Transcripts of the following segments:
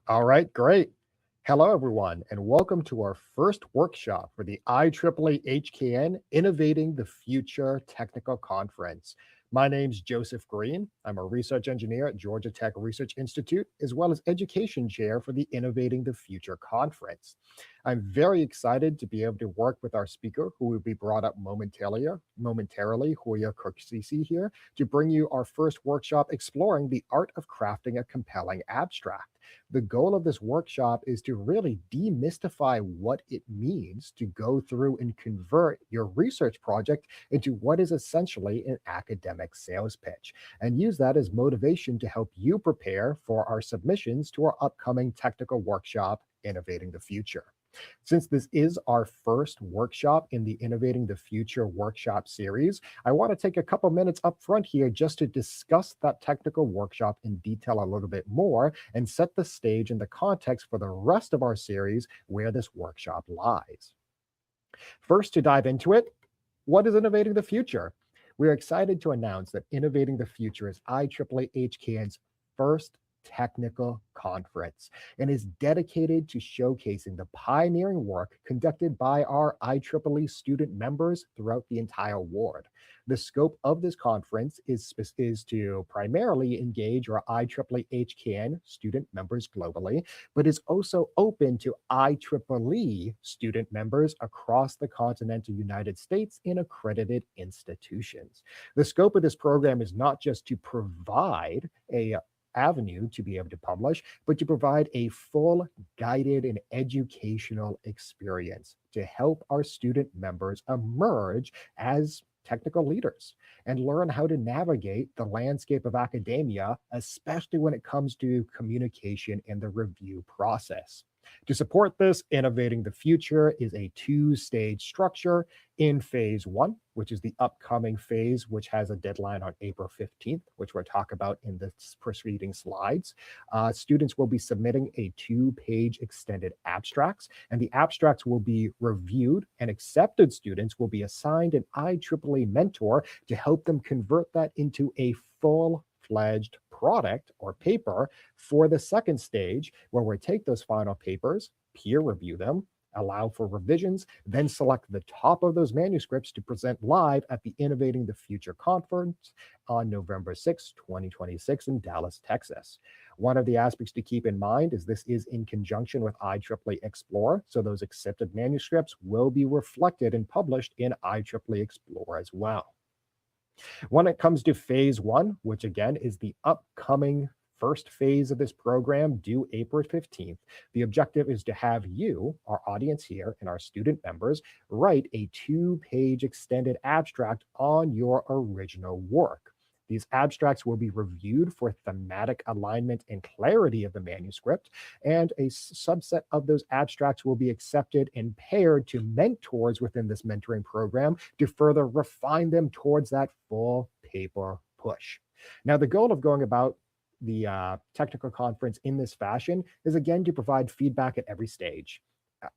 All right, great. Hello, everyone, and welcome to our first workshop for the IEEE-HKN Innovating the Future Technical Conference. My name's Joseph Green. I'm a research engineer at Georgia Tech Research Institute, as well as education chair for the Innovating the Future Conference. I'm very excited to be able to work with our speaker, who will be brought up momentarily, Hoya Kirksisi here, to bring you our first workshop exploring the art of crafting a compelling abstract. The goal of this workshop is to really demystify what it means to go through and convert your research project into what is essentially an academic sales pitch, and use that as motivation to help you prepare for our submissions to our upcoming technical workshop, Innovating the Future. Since this is our first workshop in the Innovating the Future workshop series, I want to take a couple minutes up front here just to discuss that technical workshop in detail a little bit more and set the stage and the context for the rest of our series where this workshop lies. First, to dive into it, what is Innovating the Future? We're excited to announce that Innovating the Future is IEEE-HKN's first technical conference and is dedicated to showcasing the pioneering work conducted by our IEEE student members throughout the entire world. The scope of this conference is to primarily engage our IEEE-HKN student members globally, but is also open to IEEE student members across the continental United States in accredited institutions. The scope of this program is not just to provide a avenue to be able to publish, but to provide a full guided and educational experience to help our student members emerge as technical leaders and learn how to navigate the landscape of academia, especially when it comes to communication and the review process. To support this, Innovating the Future is a two-stage structure. In phase one, which is the upcoming phase, which has a deadline on April 15th, which we'll talk about in the preceding slides. Students will be submitting a two-page extended abstracts, and the abstracts will be reviewed, and accepted students will be assigned an IEEE mentor to help them convert that into a full-fledged product or paper for the second stage, where we take those final papers, peer review them, allow for revisions, then select the top of those manuscripts to present live at the Innovating the Future conference on November 6, 2026 in Dallas, Texas. One of the aspects to keep in mind is this is in conjunction with IEEE Explore, so those accepted manuscripts will be reflected and published in IEEE Explore as well. When it comes to phase one, which again is the upcoming first phase of this program due April 15th, the objective is to have you, our audience here, and our student members write a two-page extended abstract on your original work. These abstracts will be reviewed for thematic alignment and clarity of the manuscript, and a subset of those abstracts will be accepted and paired to mentors within this mentoring program to further refine them towards that full paper push. Now, the goal of going about the technical conference in this fashion is again to provide feedback at every stage.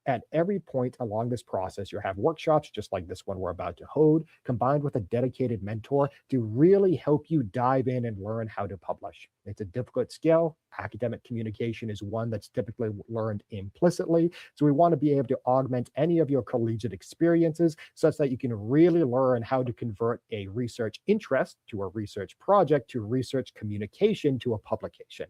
At every point along this process, you'll have workshops just like this one we're about to hold, combined with a dedicated mentor to really help you dive in and learn how to publish. It's a difficult skill. Academic communication is one that's typically learned implicitly. So we want to be able to augment any of your collegiate experiences such that you can really learn how to convert a research interest to a research project to research communication to a publication.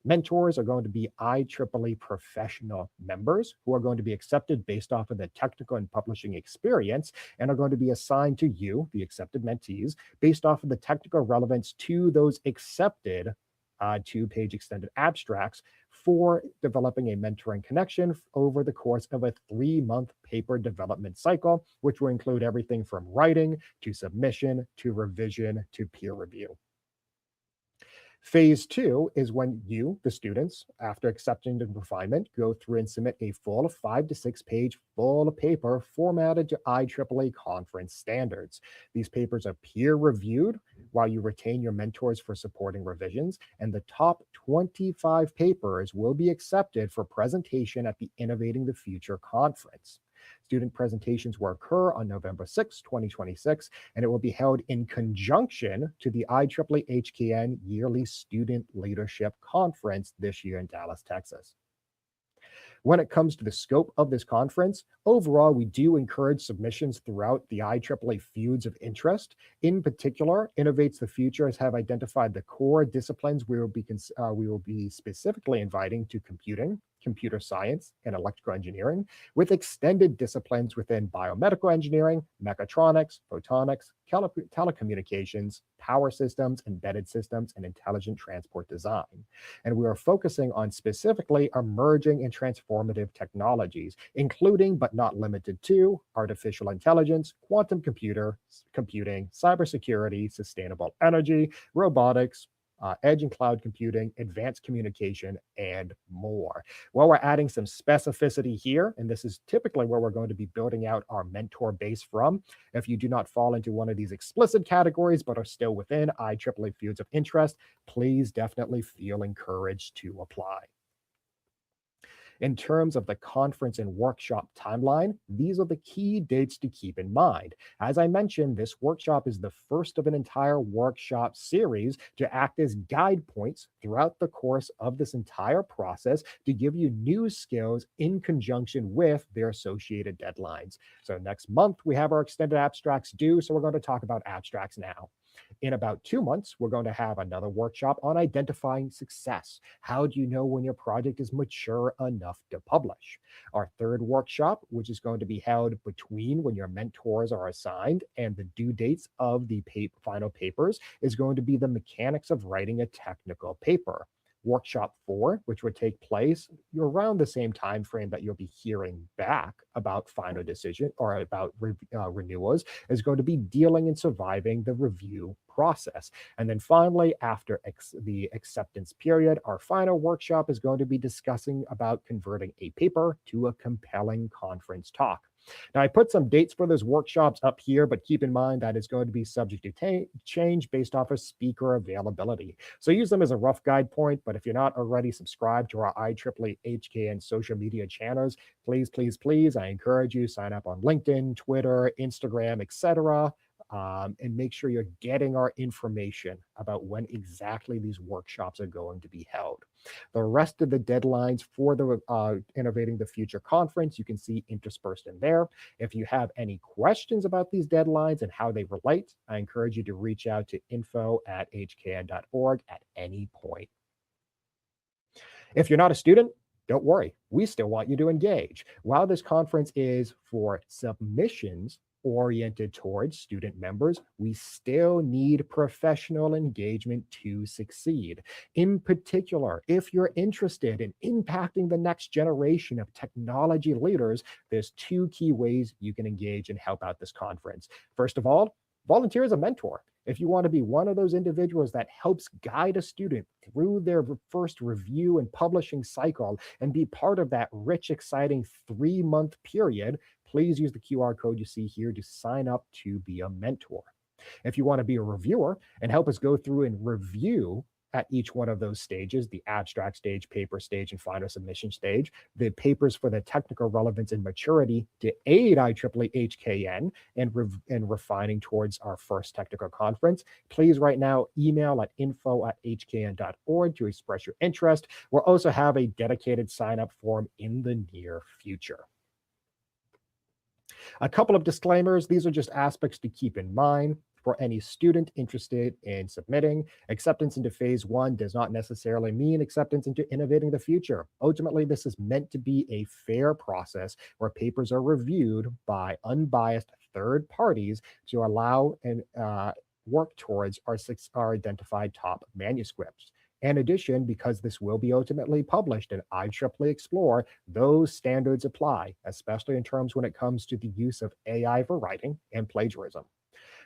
Mentors are going to be IEEE professional members who are going to be accepted based off of the technical and publishing experience and are going to be assigned to you, the accepted mentees, based off of the technical relevance to those accepted two-page extended abstracts for developing a mentoring connection over the course of a 3-month paper development cycle, which will include everything from writing to submission to revision to peer review. Phase two is when you, the students, after accepting the refinement, go through and submit a full 5 to 6 page full paper formatted to IEEE conference standards. These papers are peer reviewed while you retain your mentors for supporting revisions, and the top 25 papers will be accepted for presentation at the Innovating the Future conference. Student presentations will occur on November 6, 2026, and it will be held in conjunction to the IEEE-HKN Yearly Student Leadership Conference this year in Dallas, Texas. When it comes to the scope of this conference, overall, we do encourage submissions throughout the IEEE fields of interest. In particular, Innovates the Future have identified the core disciplines we will be specifically inviting to computing, computer science, and electrical engineering, with extended disciplines within biomedical engineering, mechatronics, photonics, telecommunications, power systems, embedded systems, and intelligent transport design. And we are focusing on specifically emerging and transformative technologies, including but not limited to artificial intelligence, quantum computing, cybersecurity, sustainable energy, robotics, edge and cloud computing, advanced communication, and more. Well, we're adding some specificity here, and this is typically where we're going to be building out our mentor base from. If you do not fall into one of these explicit categories, but are still within IEEE fields of interest, please definitely feel encouraged to apply. In terms of the conference and workshop timeline, these are the key dates to keep in mind. As I mentioned, this workshop is the first of an entire workshop series to act as guide points throughout the course of this entire process to give you new skills in conjunction with their associated deadlines. So next month, we have our extended abstracts due, so we're going to talk about abstracts now. In about 2 months, we're going to have another workshop on identifying success. How do you know when your project is mature enough to publish? Our third workshop, which is going to be held between when your mentors are assigned and the due dates of the final papers, is going to be the mechanics of writing a technical paper. Workshop 4, which would take place around the same time frame that you'll be hearing back about final decision or about renewals, is going to be dealing and surviving the review process. And then finally, after the acceptance period, our final workshop is going to be discussing about converting a paper to a compelling conference talk. Now, I put some dates for those workshops up here, but keep in mind that it's going to be subject to change based off of speaker availability. So use them as a rough guide point, but if you're not already subscribed to our IEEE-HKN social media channels, please, please, please, I encourage you, sign up on LinkedIn, Twitter, Instagram, etc., and make sure you're getting our information about when exactly these workshops are going to be held. The rest of the deadlines for the Innovating the Future conference, you can see interspersed in there. If you have any questions about these deadlines and how they relate, I encourage you to reach out to info@hkn.org at any point. If you're not a student, don't worry, we still want you to engage. While this conference is for submissions oriented towards student members, we still need professional engagement to succeed. In particular, if you're interested in impacting the next generation of technology leaders, there's 2 key ways you can engage and help out this conference. First of all, volunteer as a mentor. If you want to be one of those individuals that helps guide a student through their first review and publishing cycle and be part of that rich, exciting 3-month period, please use the QR code you see here to sign up to be a mentor. If you want to be a reviewer and help us go through and review at each one of those stages, the abstract stage, paper stage, and final submission stage, the papers for the technical relevance and maturity to aid IEEE-HKN and refining towards our first technical conference, please right now email at info@hkn.org to express your interest. We'll also have a dedicated sign-up form in the near future. A couple of disclaimers. These are just aspects to keep in mind. For any student interested in submitting, acceptance into phase 1 does not necessarily mean acceptance into Innovating the Future. Ultimately, this is meant to be a fair process where papers are reviewed by unbiased third parties to allow and work towards our identified top manuscripts. In addition, because this will be ultimately published in IEEE Explore, those standards apply, especially in terms when it comes to the use of AI for writing and plagiarism.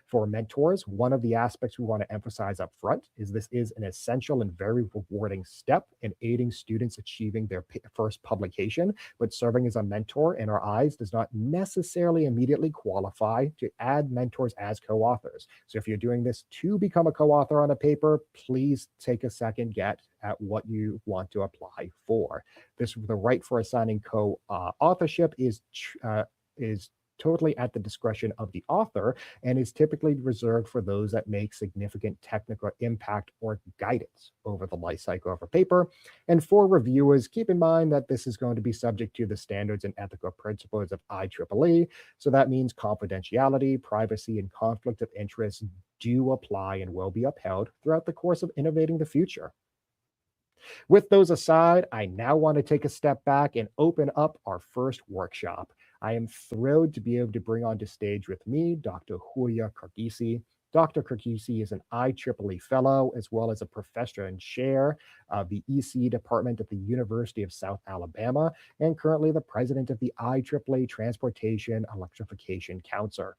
For mentors, one of the aspects we want to emphasize up front is this is an essential and very rewarding step in aiding students achieving their first publication, but serving as a mentor in our eyes does not necessarily immediately qualify to add mentors as co-authors. So if you're doing this to become a co-author on a paper, please take a second get at what you want to apply for. The right for assigning co-authorship is is totally at the discretion of the author and is typically reserved for those that make significant technical impact or guidance over the life cycle of a paper. And for reviewers, keep in mind that this is going to be subject to the standards and ethical principles of IEEE. So that means confidentiality, privacy, and conflict of interest do apply and will be upheld throughout the course of innovating the future. With those aside, I now want to take a step back and open up our first workshop. I am thrilled to be able to bring onto stage with me Dr. Julia Kargisi. Dr. Kargisi is an IEEE Fellow as well as a professor and chair of the EC department at the University of South Alabama and currently the president of the IEEE Transportation Electrification Council.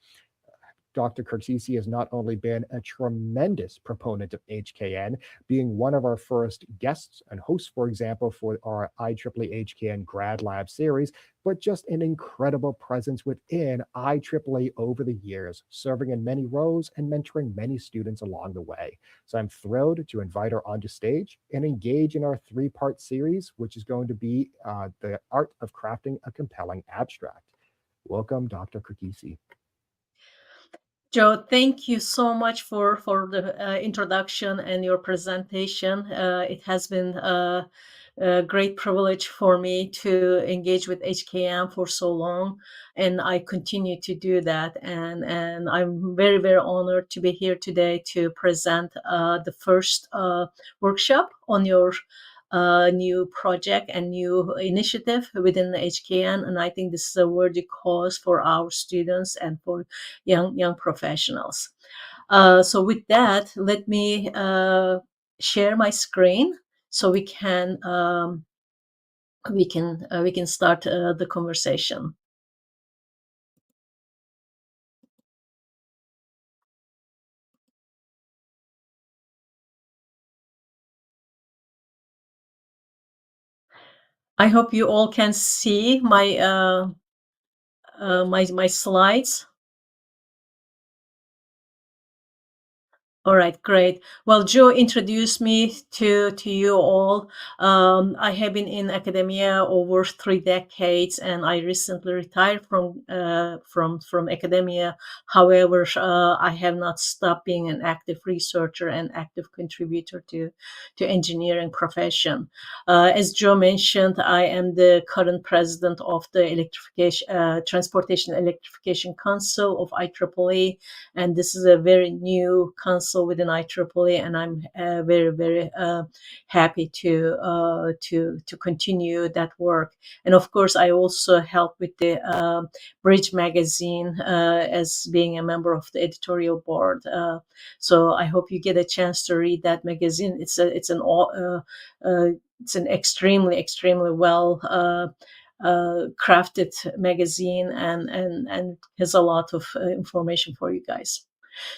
Dr. Karsisi has not only been a tremendous proponent of HKN, being one of our first guests and hosts, for example, for our IEEE-HKN Grad Lab series, but just an incredible presence within IEEE over the years, serving in many roles and mentoring many students along the way. So I'm thrilled to invite her onto stage and engage in our three-part series, which is going to be the art of crafting a compelling abstract. Welcome, Dr. Karsisi. Joe, thank you so much for the introduction and your presentation. It has been a great privilege for me to engage with HKM for so long, and I continue to do that. And I'm very, very honored to be here today to present the first workshop on your new project and new initiative within the HKN. And I think this is a worthy cause for our students and for young professionals. So with that, let me share my screen so we can start the conversation. I hope you all can see my slides. All right, great. Well, Joe introduced me to you all. I have been in academia over 3 decades, and I recently retired from academia. However, I have not stopped being an active researcher and active contributor to engineering profession. As Joe mentioned, I am the current president of the Transportation Electrification Council of IEEE, and this is a very new council within IEEE, and I'm very, very happy to continue that work. And of course, I also help with the Bridge magazine as being a member of the editorial board. So I hope you get a chance to read that magazine. It's an extremely well crafted magazine and has a lot of information for you guys.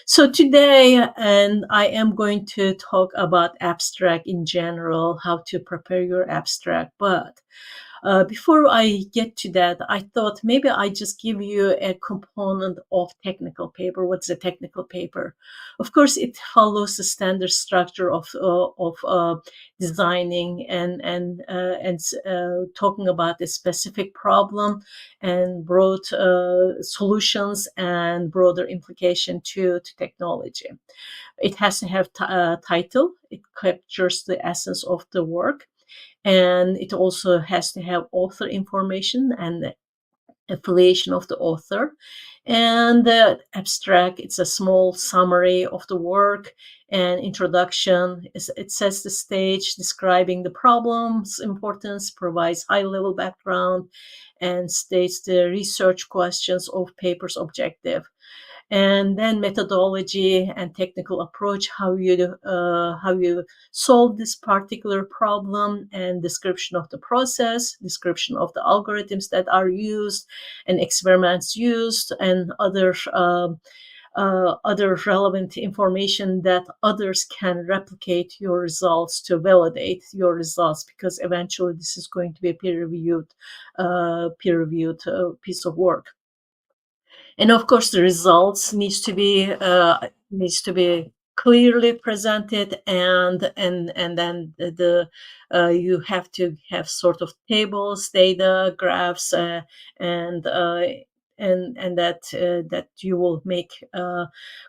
So today, and I am going to talk about abstract in general, how to prepare your abstract. But before I get to that, I thought maybe I just give you a component of technical paper. What's a technical paper? Of course, it follows the standard structure of designing and talking about a specific problem and broad solutions and broader implication to technology. It has to have a title. It captures the essence of the work. And it also has to have author information and the affiliation of the author. And the abstract, it's a small summary of the work and introduction. It sets the stage, describing the problem's importance, provides high-level background, and states the research questions of paper's objective. And then methodology and technical approach, how you solve this particular problem, and description of the process, description of the algorithms that are used and experiments used, and other relevant information that others can replicate your results to validate your results, because eventually this is going to be a peer-reviewed piece of work. And of course, the results needs to be clearly presented, and then you have to have sort of tables, data, graphs, and and that you will make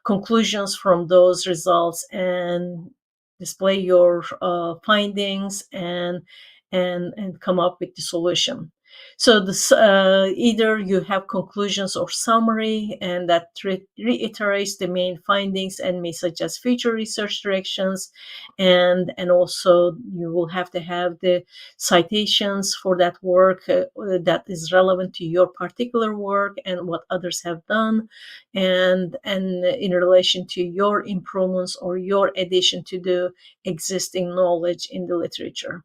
conclusions from those results and display your findings and come up with the solution. So this either you have conclusions or summary, and that reiterates the main findings and may suggest future research directions, and also you will have to have the citations for that work that is relevant to your particular work and what others have done, and in relation to your improvements or your addition to the existing knowledge in the literature.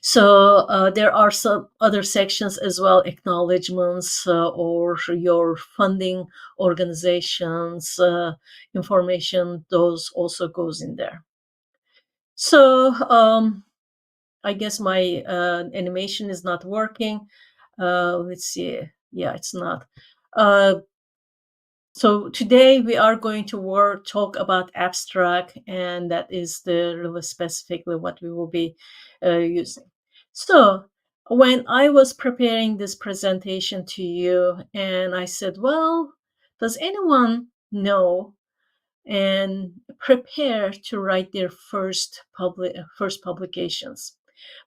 So there are some other sections as well, acknowledgments or your funding organizations information. Those also goes in there. So I guess my animation is not working. Let's see. Yeah, it's not. Uh, so today we are going to talk about abstract, and that is the really specifically what we will be using. So when I was preparing this presentation to you, and I said, well, does anyone know and prepare to write their first publications?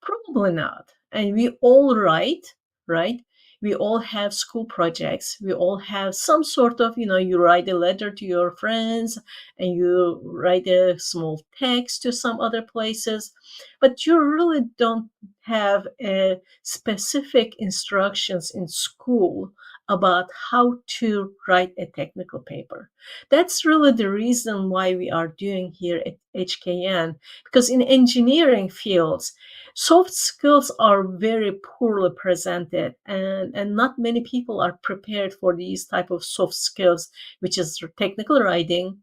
Probably not. And we all write, right? We all have school projects. We all have some sort of, you write a letter to your friends and you write a small text to some other places, but you really don't have specific instructions in school about how to write a technical paper. That's really the reason why we are doing here at HKN, because in engineering fields, soft skills are very poorly presented, and not many people are prepared for these type of soft skills, which is technical writing,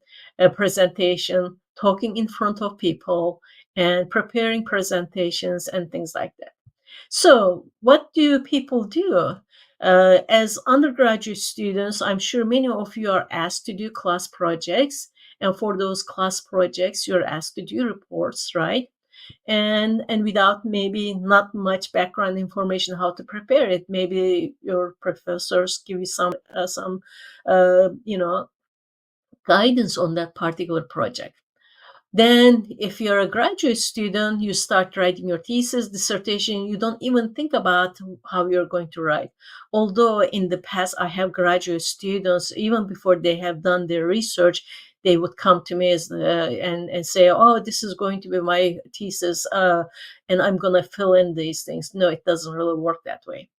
presentation, talking in front of people, and preparing presentations and things like that. So what do people do? As undergraduate students, I'm sure many of you are asked to do class projects. And for those class projects, you're asked to do reports, right? And without maybe not much background information how to prepare it, maybe your professors give you some guidance on that particular project. Then, if you're a graduate student, you start writing your thesis, dissertation. You don't even think about how you're going to write. Although in the past, I have graduate students, even before they have done their research, they would come to me and say, oh, this is going to be my thesis, and I'm going to fill in these things. No, it doesn't really work that way.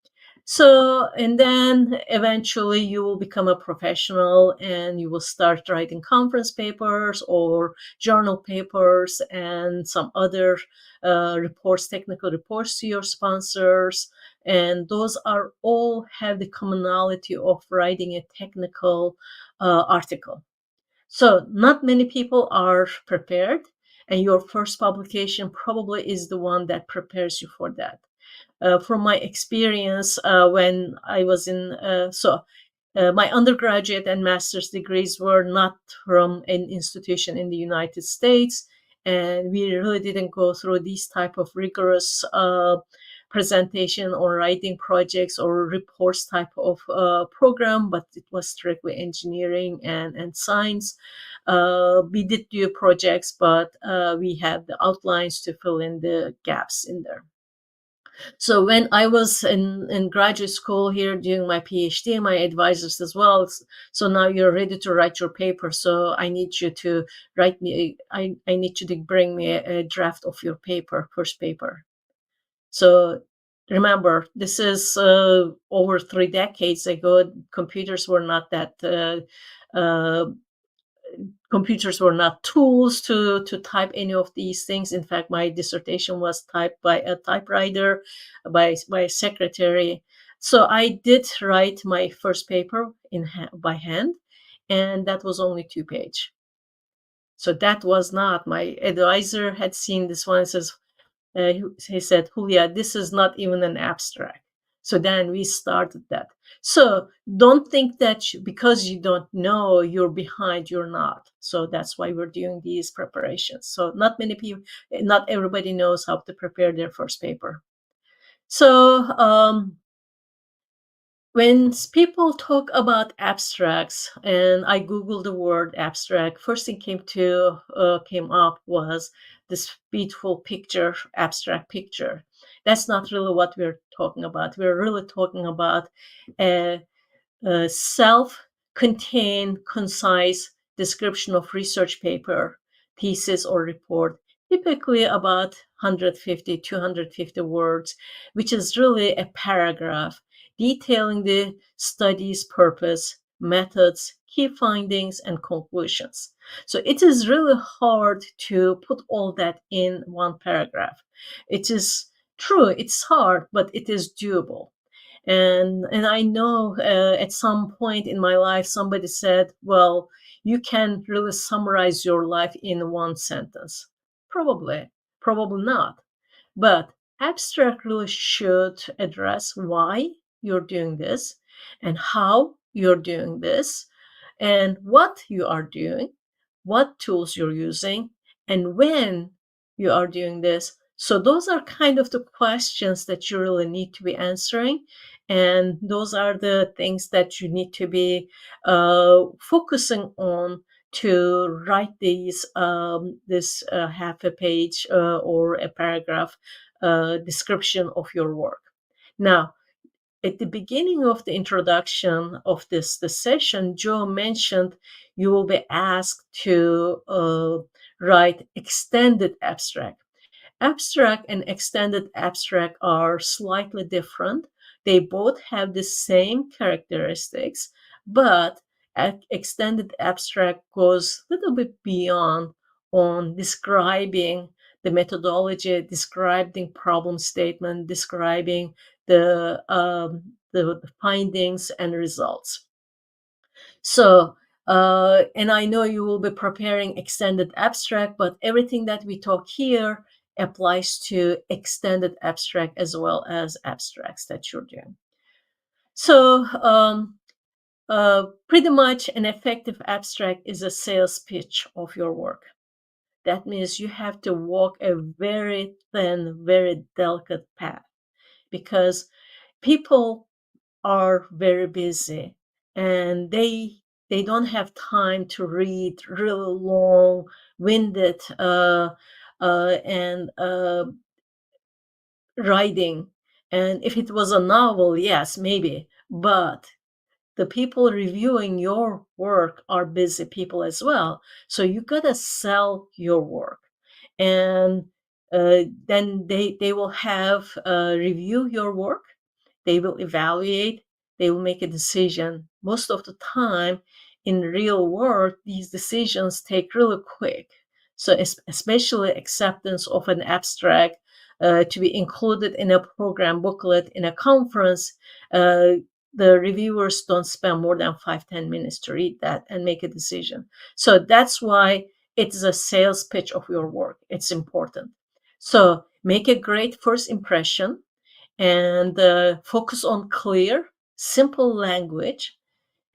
So, and then eventually you will become a professional and you will start writing conference papers or journal papers and some other reports, technical reports to your sponsors. And those are all have the commonality of writing a technical article. So not many people are prepared, and your first publication probably is the one that prepares you for that. From my experience when I was in, my undergraduate and master's degrees were not from an institution in the United States, and we really didn't go through these type of rigorous presentation or writing projects or reports type of program, but it was strictly engineering and science. We did do projects, but we had the outlines to fill in the gaps in there. So when I was in graduate school here doing my PhD, my advisors as well. So now you're ready to write your paper. So I need you to write me. I need you to bring me a draft of your paper, first paper. So remember, this is over 3 decades ago. Computers were not tools to type any of these things. In fact, my dissertation was typed by a typewriter, by a secretary. So I did write my first paper by hand, and that was only 2 page. So that was not, my advisor had seen this one and says, he said, Julia, this is not even an abstract. So then we started that. So don't think that because you don't know, you're behind, you're not. So that's why we're doing these preparations. So not everybody knows how to prepare their first paper. So When people talk about abstracts, and I googled the word abstract, first thing came up was this beautiful picture, abstract picture. That's not really what we're talking about. We're really talking about a a self-contained, concise description of research paper, thesis, or report, typically about 150, 250 words, which is really a paragraph detailing the study's purpose, methods, key findings, and conclusions. So it is really hard to put all that in one paragraph. It is true, it's hard, but it is doable. And I know at some point in my life somebody said, well, you can really summarize your life in one sentence. Probably not. But abstract really should address why you're doing this and how you're doing this and what you are doing, what tools you're using, and when you are doing this. So, those are kind of the questions that you really need to be answering. And those are the things that you need to be focusing on to write this half a page or a paragraph description of your work. Now, at the beginning of the introduction of the session, Joe mentioned you will be asked to write extended abstract. Abstract and extended abstract are slightly different. They both have the same characteristics, but extended abstract goes a little bit beyond on describing the methodology, describing problem statement, describing the findings and results. So, and I know you will be preparing extended abstract, but everything that we talk here applies to extended abstract as well as abstracts that you're doing. So, pretty much an effective abstract is a sales pitch of your work. That means you have to walk a very thin, very delicate path because people are very busy and they don't have time to read really long winded and writing. And if it was a novel, yes, maybe, but the people reviewing your work are busy people as well. So you gotta sell your work, and then they will have review your work. They will evaluate. They will make a decision. Most of the time, in real world, these decisions take really quick. So especially acceptance of an abstract to be included in a program booklet in a conference. The reviewers don't spend more than 5-10 minutes to read that and make a decision. So that's why it's a sales pitch of your work. It's important. So make a great first impression and focus on clear, simple language.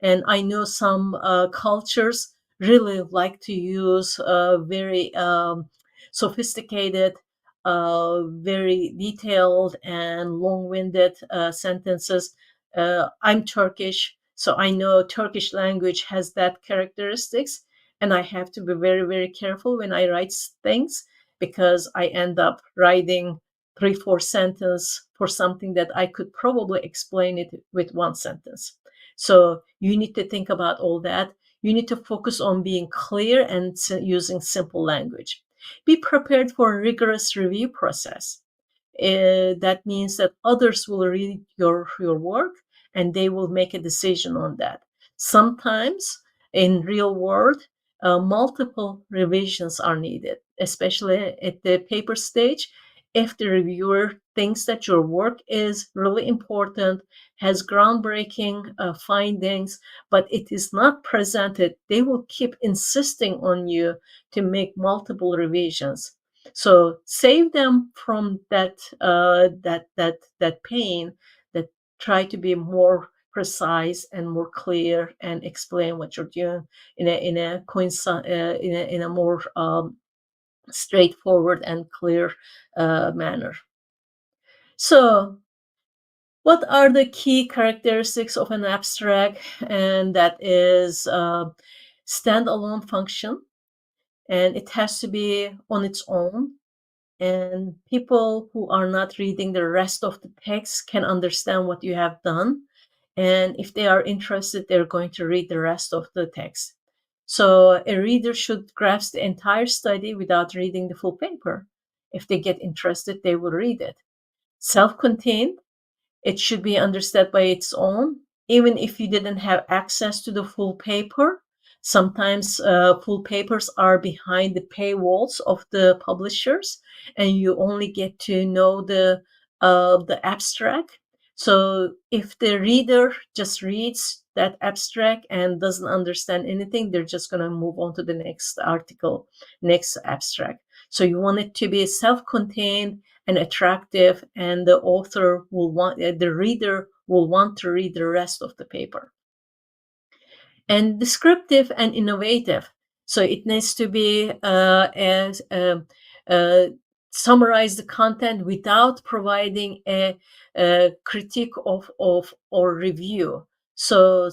And I know some cultures really like to use very sophisticated, very detailed, and long winded sentences. I'm Turkish, so I know Turkish language has that characteristics. And I have to be very, very careful when I write things because I end up writing 3-4 sentences for something that I could probably explain it with one sentence. So you need to think about all that. You need to focus on being clear and using simple language. Be prepared for a rigorous review process. That means that others will read your work and they will make a decision on that. Sometimes in real world, multiple revisions are needed, especially at the paper stage. If the reviewer thinks that your work is really important, has groundbreaking findings, but it is not presented, they will keep insisting on you to make multiple revisions. So save them from that pain. That try to be more precise and more clear and explain what you're doing in a more straightforward and clear manner. So What are the key characteristics of an abstract? And that is standalone function, and it has to be on its own. And people who are not reading the rest of the text can understand what you have done. And if they are interested, they're going to read the rest of the text. So a reader should grasp the entire study without reading the full paper. If they get interested, they will read it. Self-contained, it should be understood by its own, even if you didn't have access to the full paper. Sometimes full papers are behind the paywalls of the publishers, and you only get to know the abstract. So if the reader just reads that abstract and doesn't understand anything, they're just going to move on to the next article, next abstract. So you want it to be self-contained and attractive, and the author will want, the reader will want to read the rest of the paper. And descriptive and innovative. So it needs to be uh, summarize the content without providing a critique of or review. So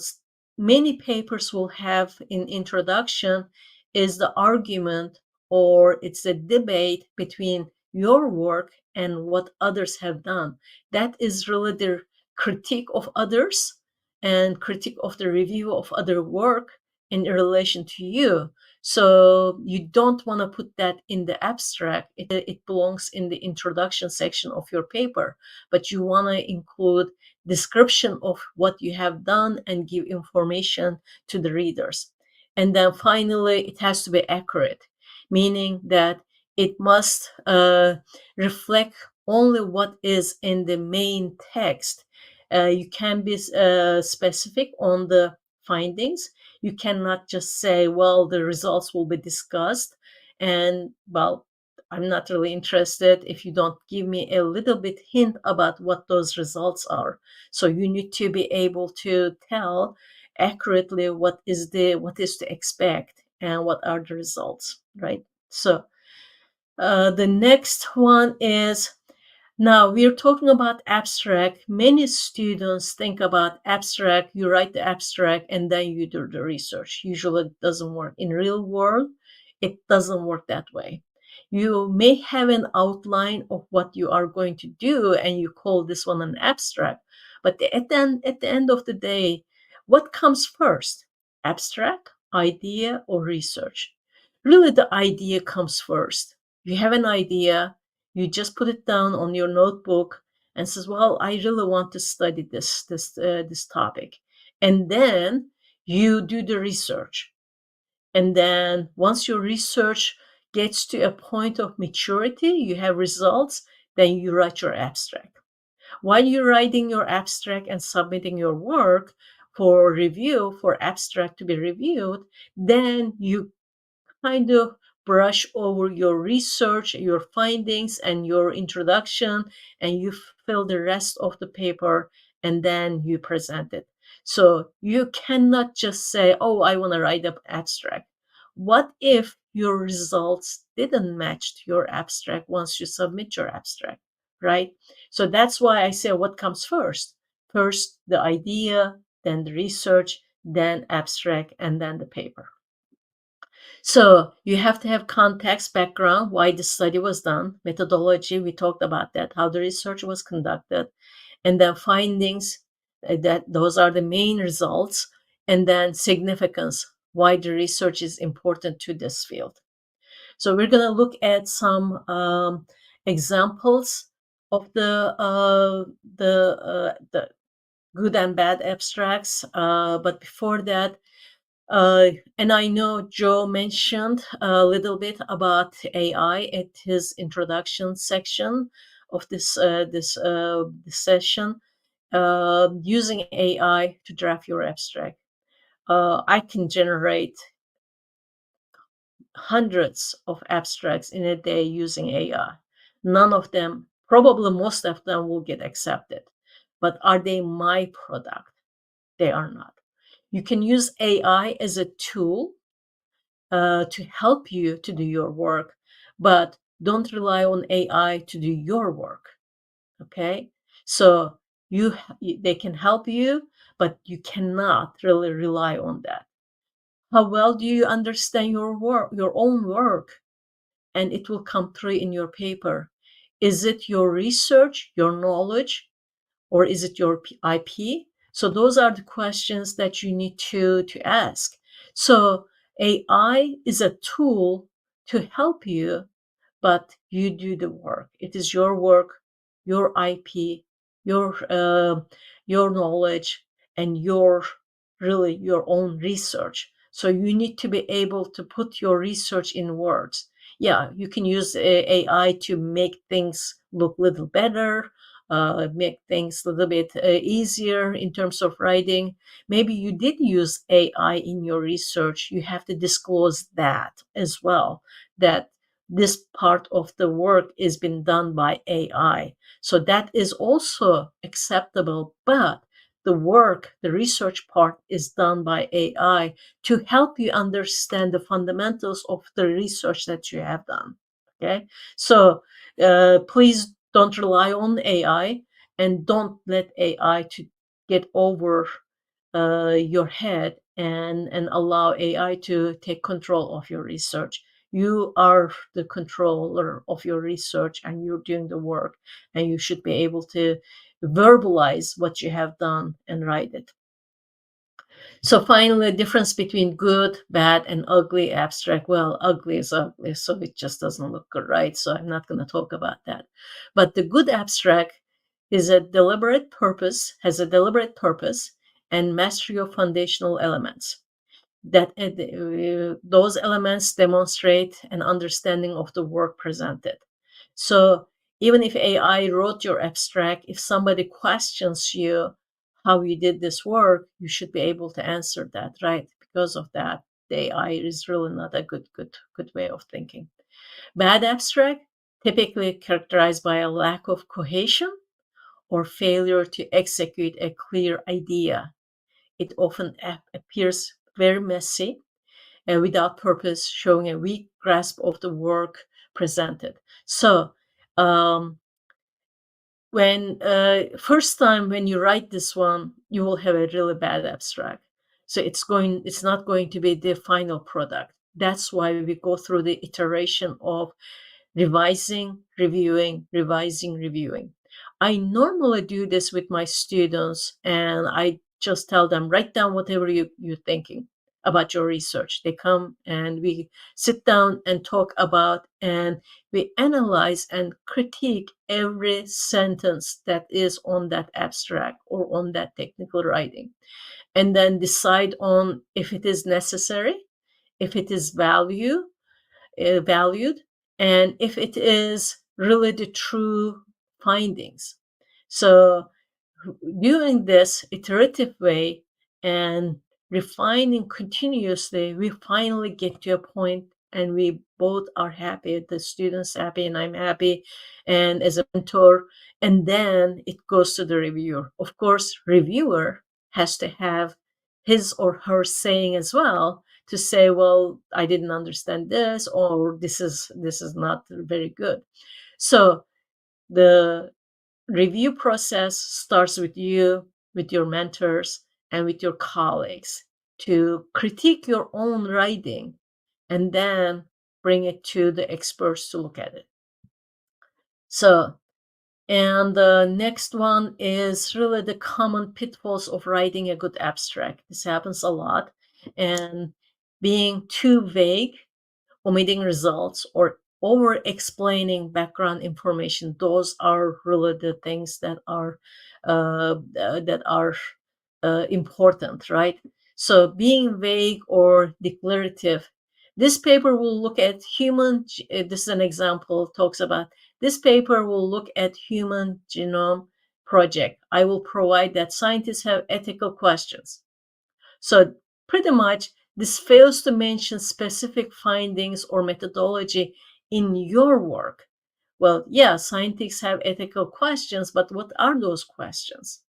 many papers will have in introduction is the argument, or it's a debate between your work and what others have done. That is really the critique of others and critique of the review of other work in relation to you. So you don't want to put that in the abstract. It belongs in the introduction section of your paper, but you want to include description of what you have done and give information to the readers. And then finally, it has to be accurate, meaning that it must reflect only what is in the main text. You can be specific on the findings. You cannot just say, well, the results will be discussed, and well, I'm not really interested if you don't give me a little bit hint about what those results are. So you need to be able to tell accurately what is to expect and what are the results, right? So the next one is, now we're talking about abstract. Many students think about abstract, you write the abstract and then you do the research. Usually it doesn't work. In real world, it doesn't work that way. You may have an outline of what you are going to do and you call this one an abstract. But at the end of the day, what comes first? Abstract, idea, or research? Really, the idea comes first. You have an idea, you just put it down on your notebook and says, well, I really want to study this topic. And then you do the research. And then once your research gets to a point of maturity, you have results, then you write your abstract. While you're writing your abstract and submitting your work for review, for abstract to be reviewed, then you kind of brush over your research, your findings, and your introduction, and you fill the rest of the paper, and then you present it. So you cannot just say, oh, I want to write an abstract. What if your results didn't match your abstract once you submit your abstract, right? So that's why I say what comes first? First, the idea, then the research, then abstract, and then the paper. So you have to have context, background, why the study was done, methodology, we talked about that, how the research was conducted, and then findings, that those are the main results, and then significance, why the research is important to this field. So we're going to look at some examples of the good and bad abstracts. But before that, and I know Joe mentioned a little bit about AI at his introduction section of this session, using AI to draft your abstract. I can generate hundreds of abstracts in a day using AI. None of them, probably most of them, will get accepted. But are they my product? They are not. You can use AI as a tool to help you to do your work, but don't rely on AI to do your work. Okay. So They can help you, but you cannot really rely on that. How well do you understand your work, your own work? And it will come through in your paper. Is it your research, your knowledge, or is it your IP? So those are the questions that you need to ask. So AI is a tool to help you, but you do the work. It is your work, your IP, your knowledge, and your own research. So you need to be able to put your research in words. Yeah, you can use AI to make things look a little better, make things a little bit easier in terms of writing. Maybe you did use AI in your research. You have to disclose that as well, that this part of the work is being done by AI. So that is also acceptable, but the research part is done by AI to help you understand the fundamentals of the research that you have done. Okay, so please don't rely on AI, and don't let AI to get over your head and allow AI to take control of your research. You are the controller of your research, and you're doing the work, and you should be able to verbalize what you have done and write it. So finally, the difference between good, bad, and ugly abstract. Well, ugly is ugly, so it just doesn't look good, right? So I'm not going to talk about that. But the good abstract has a deliberate purpose, and mastery of foundational elements. That those elements demonstrate an understanding of the work presented. So even if AI wrote your abstract, if somebody questions you how you did this work, you should be able to answer that, right? Because of that, the AI is really not a good way of thinking. Bad abstract, typically characterized by a lack of cohesion or failure to execute a clear idea. It often appears very messy and without purpose, showing a weak grasp of the work presented. So, when first time when you write this one, you will have a really bad abstract. So it's not going to be the final product. That's why we go through the iteration of revising, reviewing, revising, reviewing. I normally do this with my students, and I just tell them, write down whatever you're thinking about your research. They come and we sit down and talk about, and we analyze and critique every sentence that is on that abstract or on that technical writing, and then decide on if it is necessary, if it is valued, and if it is really the true findings. So doing this iterative way and refining continuously, we finally get to a point and we both are happy. The student's happy and I'm happy, and as a mentor. And then it goes to the reviewer. Of course, reviewer has to have his or her saying as well, to say, well, I didn't understand this, or this is not very good. So the review process starts with you, with your mentors, and with your colleagues to critique your own writing and then bring it to the experts to look at it. So, and the next one is really the common pitfalls of writing a good abstract. This happens a lot. And being too vague, omitting results, or over explaining background information, those are really the things that are important, right? So being vague or declarative. This paper will look at this is an example, talks about this paper will look at human genome project. I will provide that scientists have ethical questions. So pretty much this fails to mention specific findings or methodology in your work. Well, yeah, scientists have ethical questions, but what are those questions,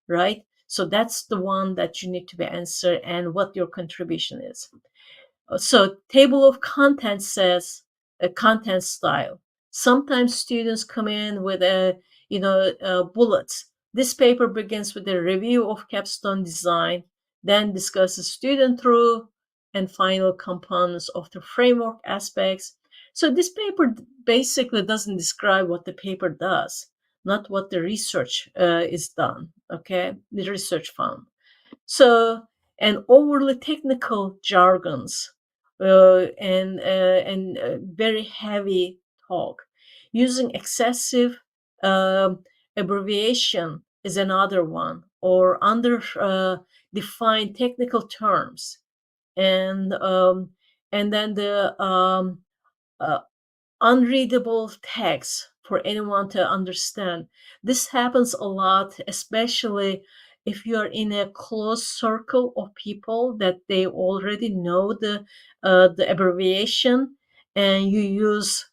right? So that's the one that you need to be answered, and what your contribution is. So table of contents says a content style. Sometimes students come in with bullets, This paper begins with a review of capstone design, then discusses student through and final components of the framework aspects. So this paper basically doesn't describe what the paper does, not what the research is done, okay? The research found. So, and overly technical jargons and very heavy talk. Using excessive abbreviation is another one, or under defined technical terms, and then the uh, unreadable text for anyone to understand. This happens a lot, especially if you're in a close circle of people that they already know the abbreviation, and you use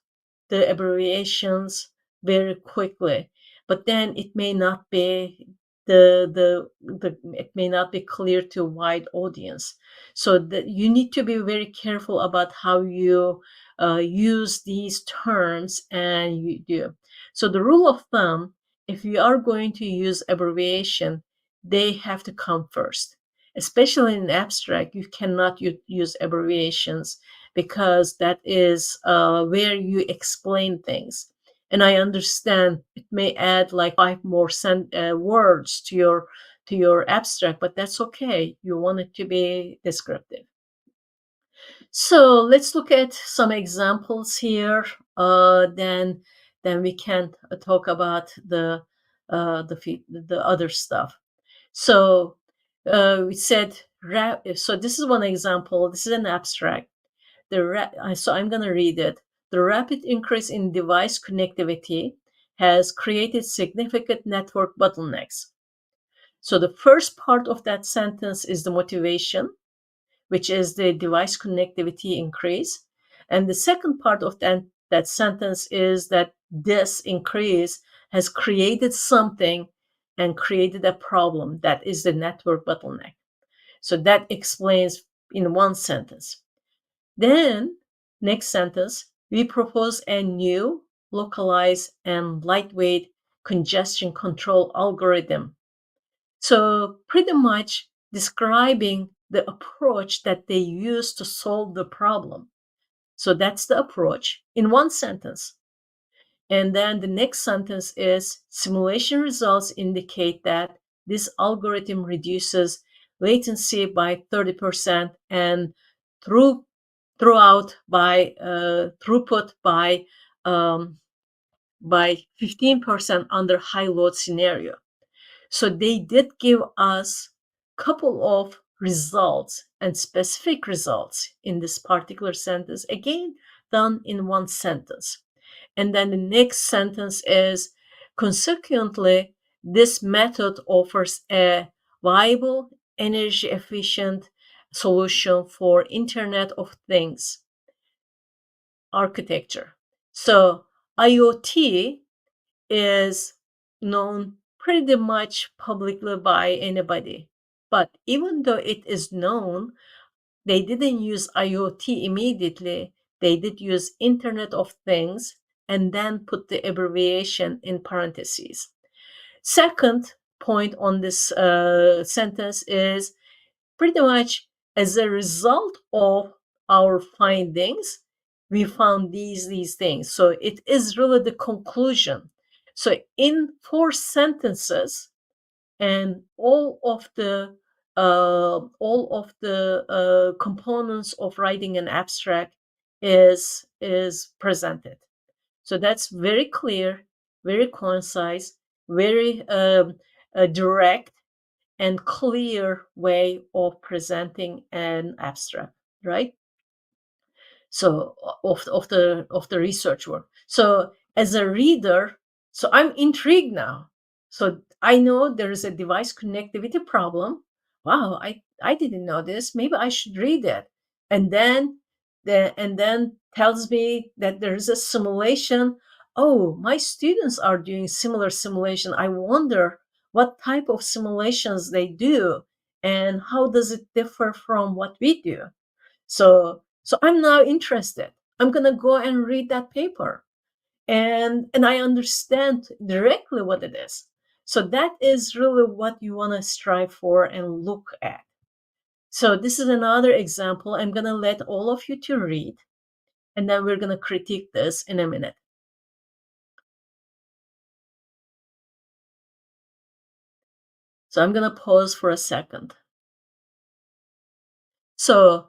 the abbreviations very quickly. But then it may not be it may not be clear to a wide audience. So that you need to be very careful about how you use these terms and you do. So the rule of thumb, if you are going to use abbreviation, they have to come first. Especially in abstract, you cannot use abbreviations because that is where you explain things. And I understand it may add like five more words to your abstract, but that's okay. You want it to be descriptive. So let's look at some examples here. Then we can talk about the other stuff. So we said so this is one example. This is an abstract. So I'm going to read it. The rapid increase in device connectivity has created significant network bottlenecks. So the first part of that sentence is the motivation, which is the device connectivity increase. And the second part of that sentence is that this increase has created something and created a problem. That is the network bottleneck. So that explains in one sentence. Then, next sentence, we propose a new, localized, and lightweight congestion control algorithm. So, pretty much describing the approach that they use to solve the problem. So, that's the approach in one sentence. And then the next sentence is simulation results indicate that this algorithm reduces latency by 30% and through throughout by throughput by 15% under high load scenario. So they did give us a couple of results and specific results in this particular sentence, again done in one sentence. And then the next sentence is consequently, this method offers a viable, energy efficient solution for Internet of Things architecture. So IoT is known pretty much publicly by anybody. But even though it is known, they didn't use IoT immediately. They did use Internet of Things and then put the abbreviation in parentheses. Second point on this sentence is pretty much as a result of our findings, we found these things. So it is really the conclusion. So in four sentences, and all of the components of writing an abstract is presented. So that's very clear, very concise, very direct and clear way of presenting an abstract, right? So of the research work. So as a reader, so I'm intrigued now. So I know there is a device connectivity problem. Wow, I didn't know this. Maybe I should read it. And then tells me that there is a simulation. Oh, my students are doing similar simulation. I wonder what type of simulations they do and how does it differ from what we do. So I'm now interested. I'm going to go and read that paper. And I understand directly what it is. So that is really what you want to strive for and look at. So this is another example. I'm going to let all of you to read, and then we're going to critique this in a minute. So I'm going to pause for a second. So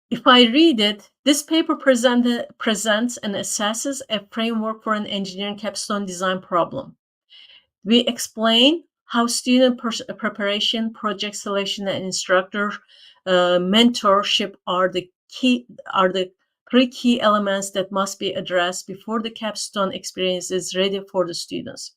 if I read it, this paper presents and assesses a framework for an engineering capstone design problem. We explain how student preparation, project selection, and instructor mentorship are the three key elements that must be addressed before the capstone experience is ready for the students.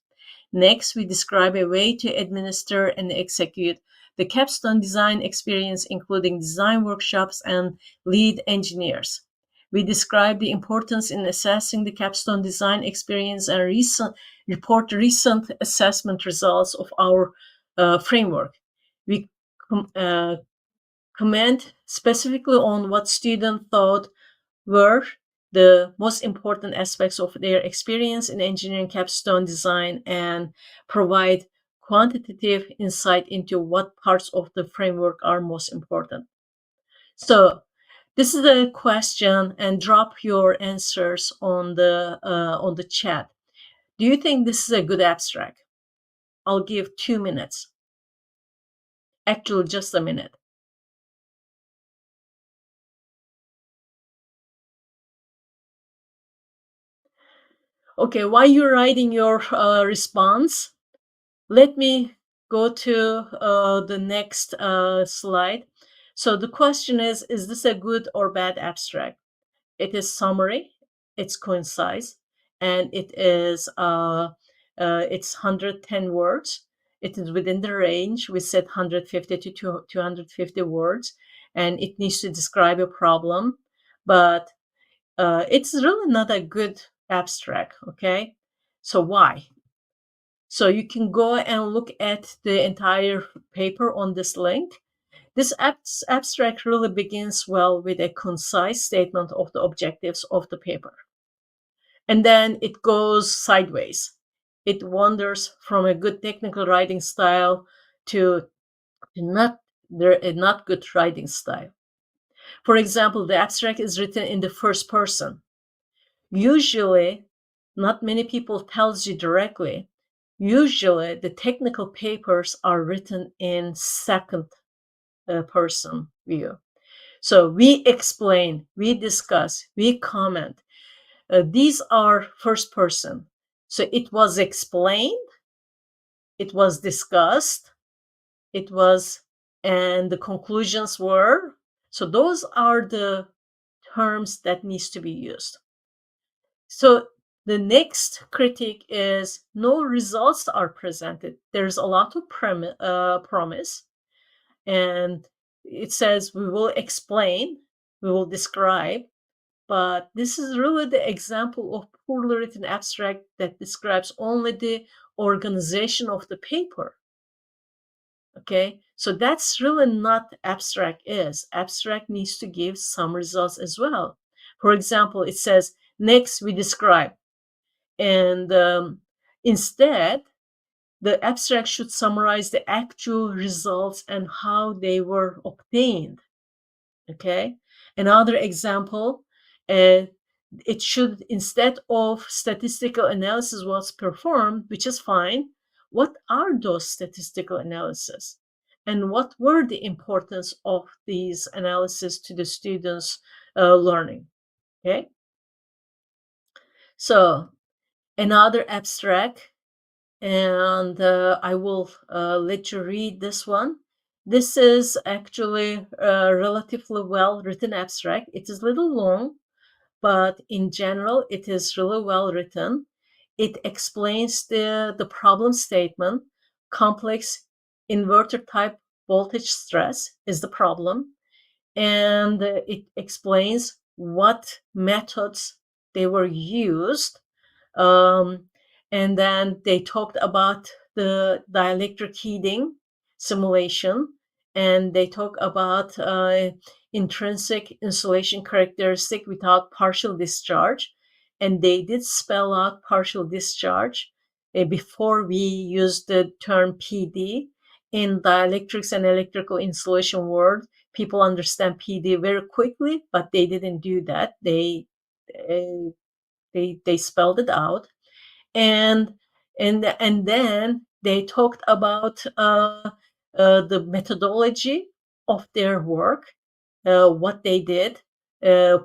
Next, we describe a way to administer and execute the capstone design experience, including design workshops and lead engineers. We describe the importance in assessing the capstone design experience and report recent assessment results of our framework. We comment specifically on what students thought were the most important aspects of their experience in engineering capstone design and provide quantitative insight into what parts of the framework are most important. So this is a question, and drop your answers on the chat. Do you think this is a good abstract? I'll give 2 minutes. Actually, just a minute. Okay, while you're writing your response, let me go to the next slide. So the question is this a good or bad abstract? It is summary, it's concise, and it's 110 words. It is within the range. We said 150 to 250 words, and it needs to describe a problem, but it's really not a good abstract, okay? So why? So you can go and look at the entire paper on this link. This abstract really begins well with a concise statement of the objectives of the paper. And then it goes sideways. It wanders from a good technical writing style to not good writing style. For example, the abstract is written in the first person. Usually, not many people tells you directly. Usually, the technical papers are written in second person view. So we explain, we discuss, we comment. These are first person. So it was explained, it was discussed, and the conclusions were. So those are the terms that needs to be used. So the next critique is no results are presented. There's a lot of promise, and it says we will explain, we will describe, but this is really the example of poorly written abstract that describes only the organization of the paper. Okay, so that's really not abstract is. Abstract needs to give some results as well. For example, it says, next we describe. And instead, the abstract should summarize the actual results and how they were obtained. Okay, another example, it should, instead of statistical analysis was performed, which is fine, what are those statistical analysis? And what were the importance of these analysis to the students' learning? Okay, so another abstract, and I will let you read this one. This is actually a relatively well-written abstract. It is a little long, but in general, it is really well written. It explains the problem statement. Complex inverter type voltage stress is the problem. And it explains what methods they were used. Um, and then they talked about the dielectric heating simulation, and they talk about intrinsic insulation characteristic without partial discharge. And they did spell out partial discharge. before we used the term PD in dielectrics and electrical insulation world, people understand PD very quickly, but they didn't do that. They spelled it out, and then they talked about the methodology of their work, what they did,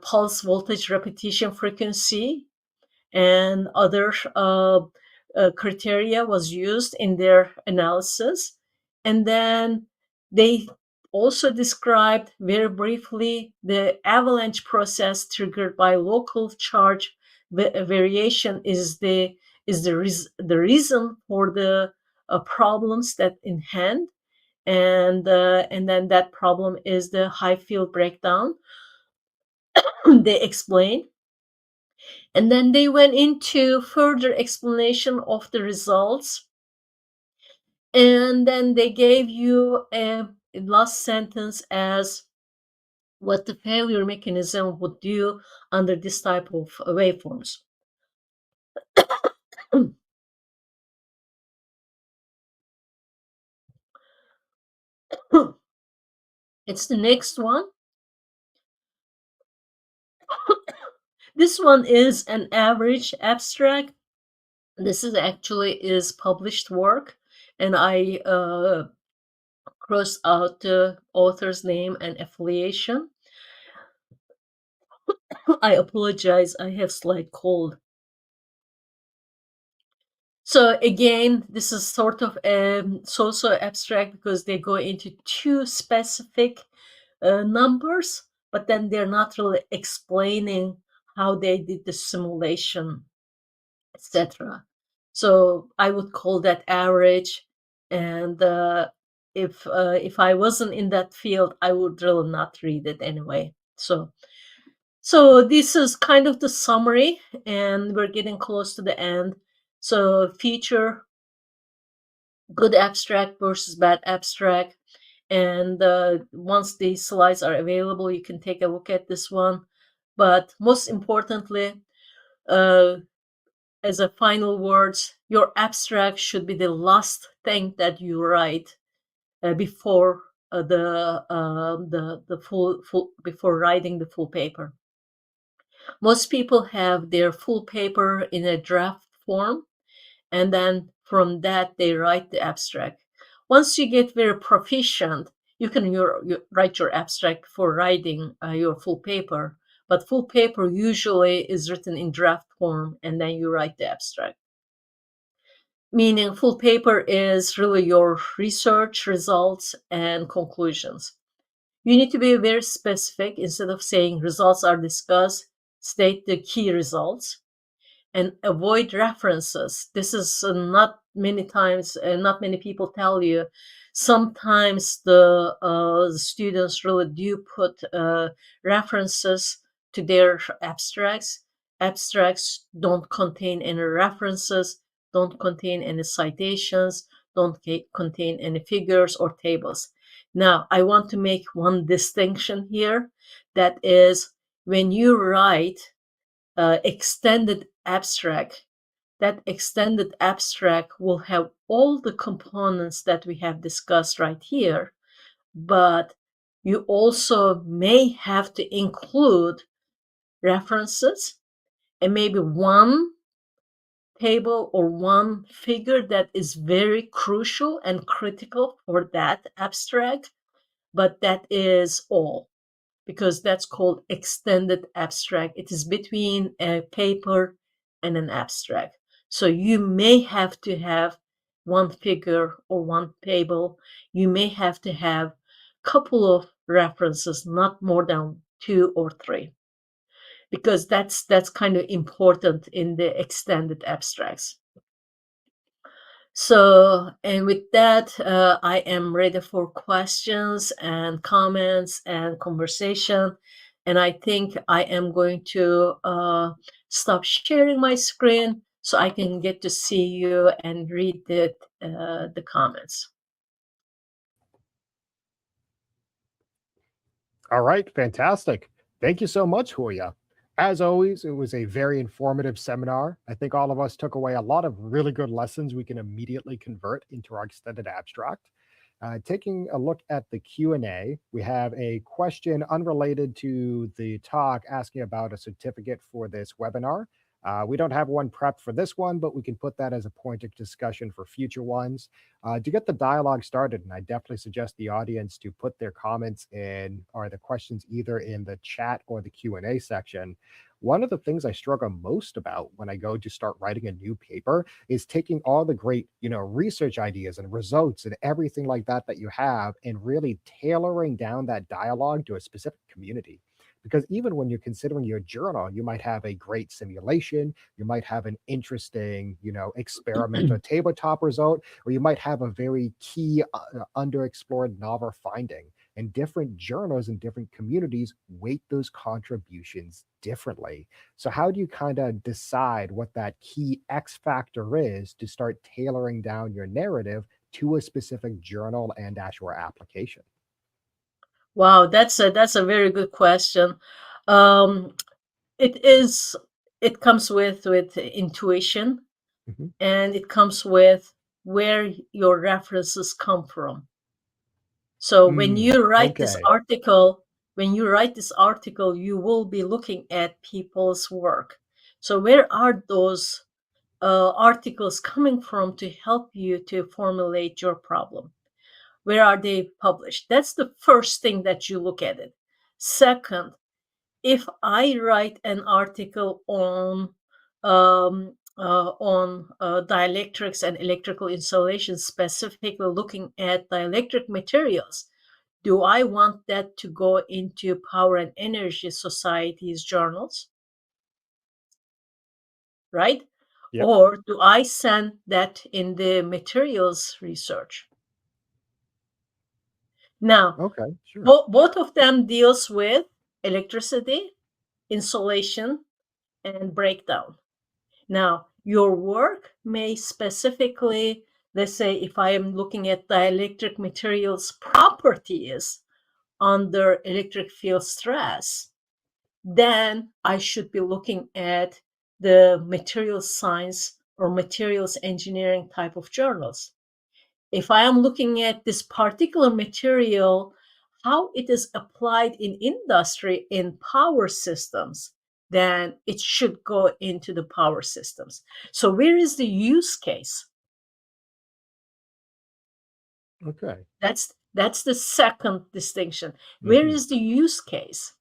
pulse voltage repetition frequency, and other criteria was used in their analysis. And then they also described very briefly the avalanche process triggered by local charge variation is the reason for the problems that in hand, and then that problem is the high field breakdown. They explained, and then they went into further explanation of the results. And then they gave you a last sentence as what the failure mechanism would do under this type of waveforms. It's the next one. This one is an average abstract. This is actually is published work, and I cross out the author's name and affiliation. I apologize, I have slight cold. So again, this is sort of so abstract because they go into two specific numbers, but then they're not really explaining how they did the simulation, etc. So I would call that average, and if I wasn't in that field, I would really not read it anyway. So this is kind of the summary, and we're getting close to the end. So feature, good abstract versus bad abstract. And once these slides are available, you can take a look at this one. But most importantly, as a final words, your abstract should be the last thing that you write before the full before writing the full paper. Most people have their full paper in a draft form, and then from that they write the abstract. Once you get very proficient, you can write your abstract before writing your full paper, but full paper usually is written in draft form, and then you write the abstract. Meaning full paper is really your research results and conclusions. You need to be very specific. Instead of saying results are discussed, state the key results and avoid references. This is not many times, not many people tell you. Sometimes the students really do put references to their abstracts. Abstracts don't contain any references, don't contain any citations, don't contain any figures or tables. Now, I want to make one distinction here. That is, when you write extended abstract, that extended abstract will have all the components that we have discussed right here, but you also may have to include references and maybe one table or one figure that is very crucial and critical for that abstract, but that is all, because that's called extended abstract. It is between a paper and an abstract. So you may have to have one figure or one table. You may have to have a couple of references, not more than 2 or 3, because that's kind of important in the extended abstracts. So, and with that, I am ready for questions and comments and conversation. And I think I am going to stop sharing my screen so I can get to see you and read the comments. All right, fantastic. Thank you so much, Julia. As always, it was a very informative seminar. I think all of us took away a lot of really good lessons we can immediately convert into our extended abstract. Taking a look at the Q&A, we have a question unrelated to the talk asking about a certificate for this webinar. We don't have one prepped for this one, but we can put that as a point of discussion for future ones. To get the dialogue started, and I definitely suggest the audience to put their comments in or the questions either in the chat or the Q&A section. One of the things I struggle most about when I go to start writing a new paper is taking all the great, research ideas and results and everything like that that you have and really tailoring down that dialogue to a specific community. Because even when you're considering your journal, you might have a great simulation, you might have an interesting, experiment or tabletop result, or you might have a very key underexplored novel finding. And different journals and different communities weight those contributions differently. So, how do you kind of decide what that key X factor is to start tailoring down your narrative to a specific journal and actual application? Wow, that's a very good question. Um, it is it comes with intuition, Mhm. and it comes with where your references come from. So Okay. when you write this article, you will be looking at people's work. So where are those articles coming from to help you to formulate your problem? Where are they published? That's the first thing that you look at it. Second, if I write an article on dielectrics and electrical insulation, specifically looking at dielectric materials, do I want that to go into Power and Energy Society's journals, right? Yep. Or do I send that in the materials research? Now, Okay. Sure. both of them deals with electricity, insulation, and breakdown. Now, your work may specifically, let's say, if I am looking at dielectric materials properties under electric field stress, then I should be looking at the materials science or materials engineering type of journals. If I am looking at this particular material, how it is applied in industry in power systems, then it should go into the power systems. So where is the use case? Okay. That's the second distinction. Where Mhm. is the use case?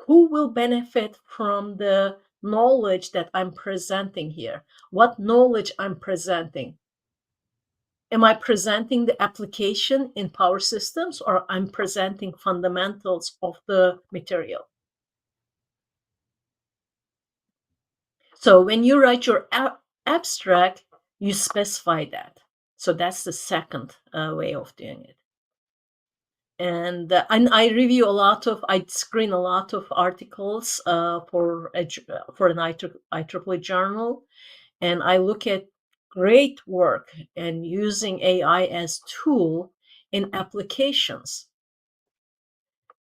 Who will benefit from the knowledge that I'm presenting here? What knowledge I'm presenting? Am I presenting the application in power systems, or I'm presenting fundamentals of the material? So when you write your abstract, you specify that. So that's the second way of doing it. And I review a lot of, I screen a lot of articles for an IEEE journal, and I look at great work and using AI as tool in applications.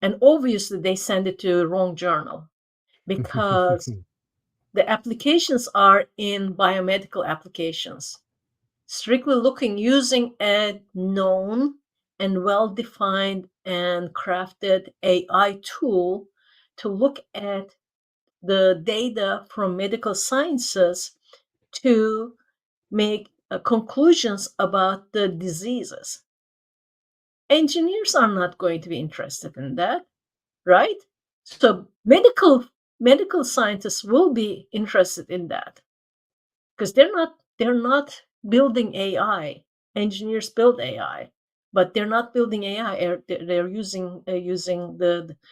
And obviously they send it to the wrong journal because the applications are in biomedical applications, strictly looking using a known and well-defined and crafted AI tool to look at the data from medical sciences to make conclusions about the diseases. Engineers are not going to be interested in that, right? So medical scientists will be interested in that because they're not building AI. Engineers build AI, but they're not building AI. They're using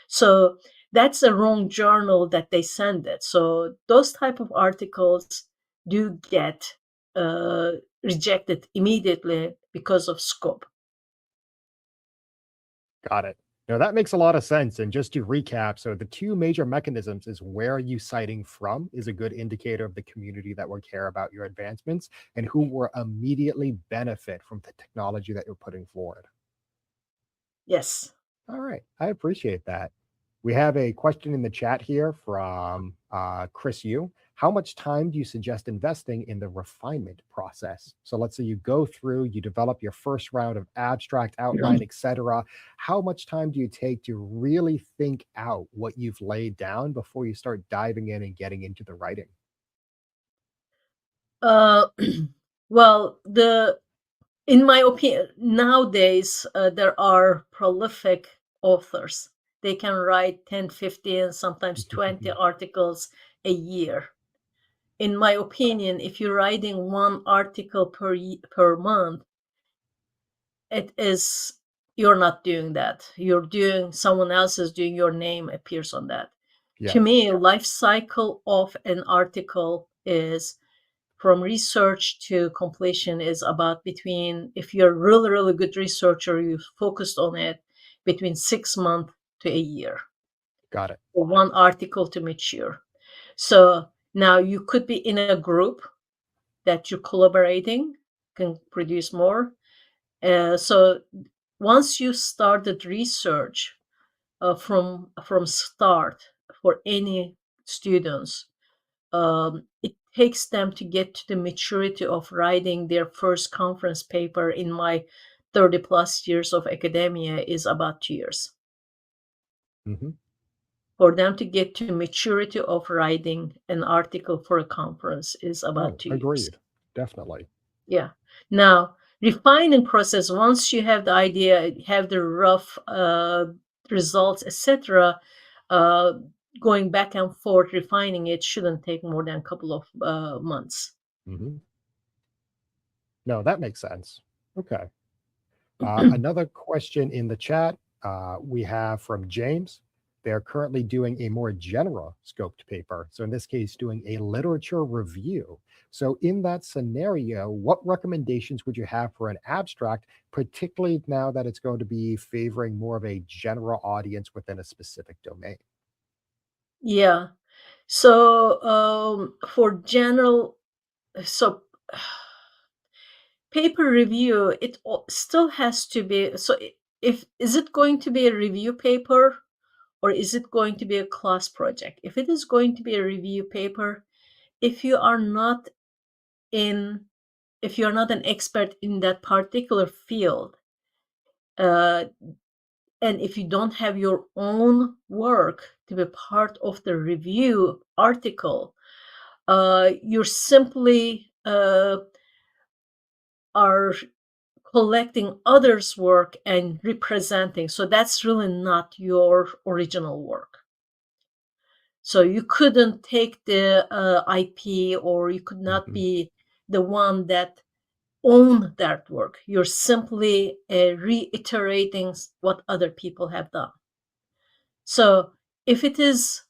so that's a wrong journal that they send it. So those type of articles do get uh, rejected immediately because of scope. Got it. No, that makes a lot of sense. And just to recap, so the two major mechanisms is where are you citing from is a good indicator of the community that will care about your advancements and who will immediately benefit from the technology that you're putting forward. Yes. All right. I appreciate that. We have a question in the chat here from Chris Yu. How much time do you suggest investing in the refinement process? So let's say you go through, you develop your first round of abstract outline, etc. How much time do you take to really think out what you've laid down before you start diving in and getting into the writing? Uh, well, in my opinion, nowadays there are prolific authors. They can write 10, 15, sometimes 20 articles a year. In my opinion, if you're writing one article per month, you're not doing that. You're doing someone else is doing, your name appears on that. To Yes, me, life cycle of an article is from research to completion is about between, if you're a really, really good researcher, you focused on it, between 6 months to a year got it. for one article to mature. So now you could be in a group that you're collaborating, can produce more. So once you started research from start for any students, it takes them to get to the maturity of writing their first conference paper in my 30 plus years of academia is about 2 years. Hmm. For them to get to maturity of writing an article for a conference is about Oh, 2 years. agreed. Definitely. Yeah. Now, refining process, once you have the idea, have the rough results, etc., uh, going back and forth, refining it shouldn't take more than a couple of months. Hmm. No, that makes sense. Okay. Another question in the chat we have from James. They're currently doing a more general scoped paper. So, in this case, doing a literature review. So, in that scenario, what recommendations would you have for an abstract, particularly now that it's going to be favoring more of a general audience within a specific domain? Yeah. So for general, so paper review, still has to be. So if is it going to be a review paper or is it going to be a class project? If it is going to be a review paper, if you are not in, if you're not an expert in that particular field, uh, and if you don't have your own work to be part of the review article, you're simply are collecting others' work and representing. So that's really not your original work. So you couldn't take the IP, or you could not Hmm. be the one that own that work. You're simply reiterating what other people have done. So if it is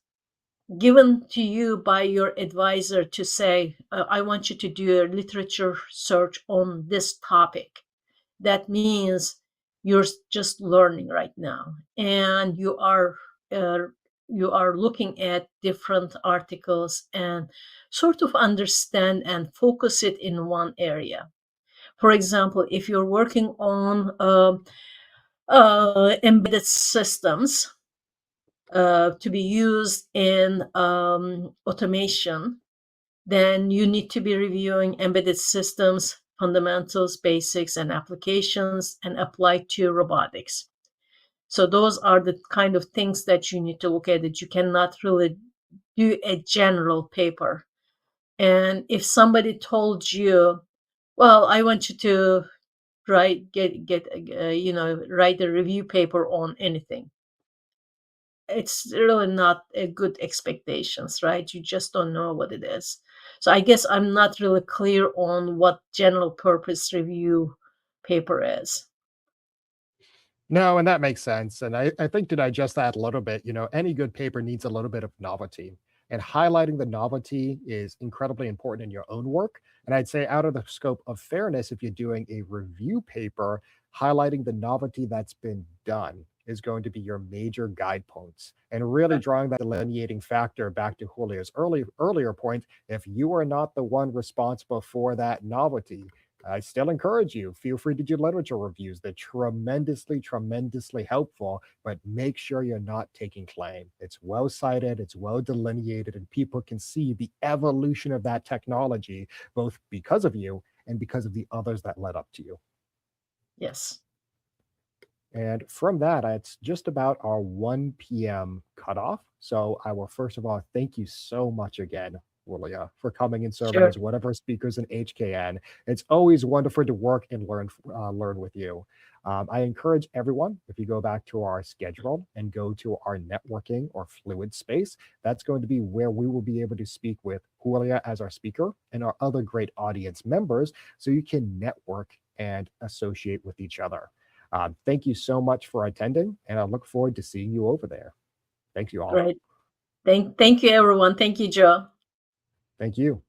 given to you by your advisor to say, I want you to do a literature search on this topic, that means you're just learning right now, and uh, you are looking at different articles and sort of understand and focus it in one area. For example, if you're working on embedded systems to be used in automation, then you need to be reviewing embedded systems, fundamentals, basics, and applications, and apply to robotics. So those are the kind of things that you need to look at. That you cannot really do a general paper. And if somebody told you, "Well, I want you to write a review paper on anything," it's really not a good expectations, right? You just don't know what it is. So I guess I'm not really clear on what general purpose review paper is. No, and that makes sense. And I think to digest that a little bit, any good paper needs a little bit of novelty. And highlighting the novelty is incredibly important in your own work. And I'd say, out of the scope of fairness, if you're doing a review paper, highlighting the novelty that's been done is going to be your major guide points. And really drawing that delineating factor back to Julio's earlier point, if you are not the one responsible for that novelty, I still encourage you, feel free to do literature reviews. They're tremendously, tremendously helpful, but make sure you're not taking claim. It's well cited, it's well delineated, and people can see the evolution of that technology, both because of you and because of the others that led up to you. Yes. And from that, it's just about our 1 p.m. cutoff. So I will first of all thank you so much again, Julia, for coming and serving Sure. as one of our speakers in HKN. It's always wonderful to work and learn with you. I encourage everyone, if you go back to our schedule and go to our networking or fluid space, that's going to be where we will be able to speak with Julia as our speaker and our other great audience members so you can network and associate with each other. Thank you so much for attending, and I look forward to seeing you over there. Thank you all. Great. Thank you, everyone. Thank you, Joe. Thank you.